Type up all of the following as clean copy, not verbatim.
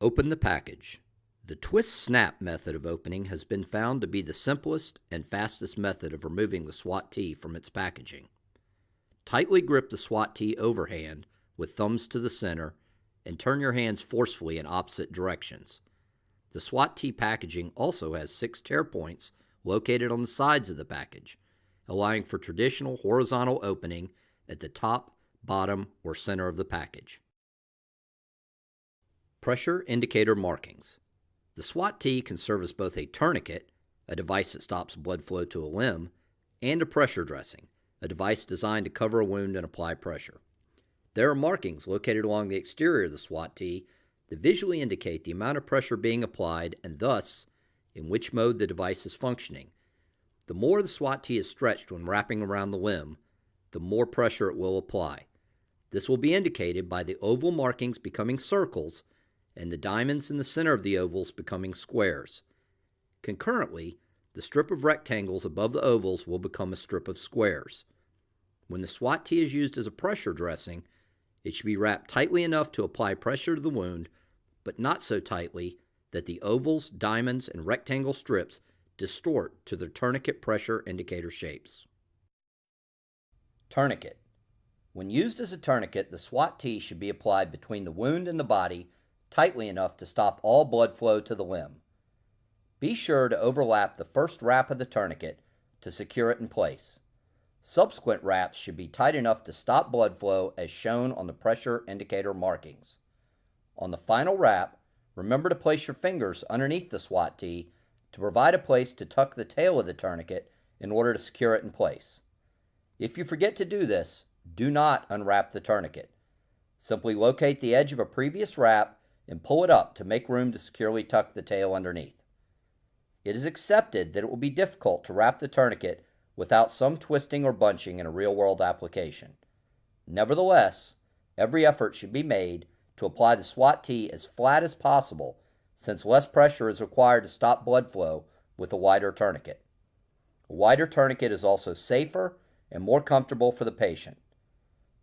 Open the package. The twist-snap method of opening has been found to be the simplest and fastest method of removing the SWAT-T from its packaging. Tightly grip the SWAT-T overhand with thumbs to the center and turn your hands forcefully in opposite directions. The SWAT-T packaging also has 6 tear points located on the sides of the package, allowing for traditional horizontal opening at the top, bottom, or center of the package. Pressure indicator markings. The SWAT-T can serve as both a tourniquet, a device that stops blood flow to a limb, and a pressure dressing, a device designed to cover a wound and apply pressure. There are markings located along the exterior of the SWAT-T that visually indicate the amount of pressure being applied and thus in which mode the device is functioning. The more the SWAT-T is stretched when wrapping around the limb, the more pressure it will apply. This will be indicated by the oval markings becoming circles and the diamonds in the center of the ovals becoming squares. Concurrently, the strip of rectangles above the ovals will become a strip of squares. When the SWAT-T is used as a pressure dressing, it should be wrapped tightly enough to apply pressure to the wound, but not so tightly that the ovals, diamonds, and rectangle strips distort to their tourniquet pressure indicator shapes. Tourniquet. When used as a tourniquet, the SWAT-T should be applied between the wound and the body tightly enough to stop all blood flow to the limb. Be sure to overlap the first wrap of the tourniquet to secure it in place. Subsequent wraps should be tight enough to stop blood flow as shown on the pressure indicator markings. On the final wrap, remember to place your fingers underneath the SWAT-T to provide a place to tuck the tail of the tourniquet in order to secure it in place. If you forget to do this, do not unwrap the tourniquet. Simply locate the edge of a previous wrap and pull it up to make room to securely tuck the tail underneath. It is accepted that it will be difficult to wrap the tourniquet without some twisting or bunching in a real-world application. Nevertheless, every effort should be made to apply the SWAT-T as flat as possible, since less pressure is required to stop blood flow with a wider tourniquet. A wider tourniquet is also safer and more comfortable for the patient.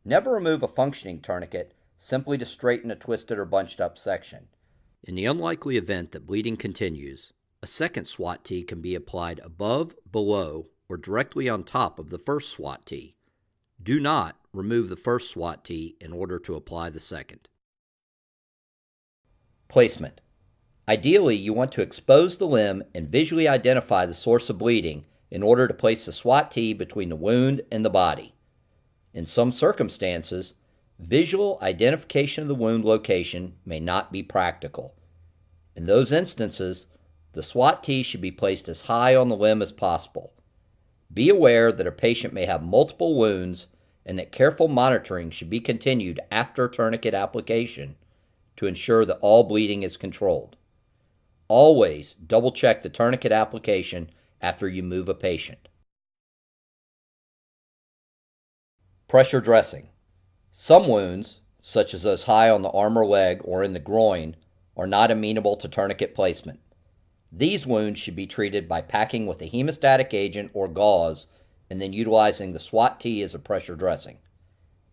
Never remove a functioning tourniquet simply to straighten a twisted or bunched up section. In the unlikely event that bleeding continues, a second SWAT-T can be applied above, below, or directly on top of the first SWAT-T. Do not remove the first SWAT-T in order to apply the second. Placement. Ideally, you want to expose the limb and visually identify the source of bleeding in order to place the SWAT-T between the wound and the body. In some circumstances, visual identification of the wound location may not be practical. In those instances, the SWAT-T should be placed as high on the limb as possible. Be aware that a patient may have multiple wounds and that careful monitoring should be continued after tourniquet application to ensure that all bleeding is controlled. Always double-check the tourniquet application after you move a patient. Pressure dressing. Some wounds, such as those high on the arm or leg or in the groin, are not amenable to tourniquet placement. These wounds should be treated by packing with a hemostatic agent or gauze and then utilizing the SWAT-T as a pressure dressing.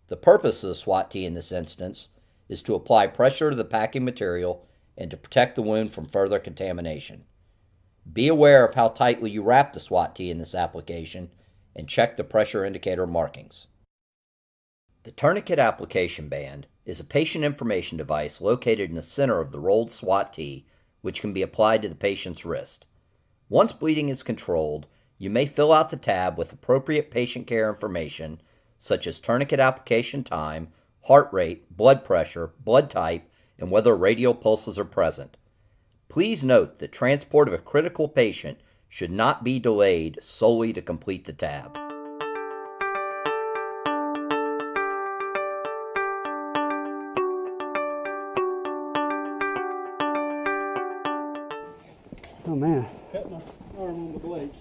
The purpose of the SWAT-T in this instance is to apply pressure to the packing material and to protect the wound from further contamination. Be aware of how tightly you wrap the SWAT-T in this application and check the pressure indicator markings. The tourniquet application band is a patient information device located in the center of the rolled SWAT-T, which can be applied to the patient's wrist. Once bleeding is controlled, you may fill out the tab with appropriate patient care information such as tourniquet application time, heart rate, blood pressure, blood type, and whether radial pulses are present. Please note that transport of a critical patient should not be delayed solely to complete the tab. Oh man. Cut my arm on the blades.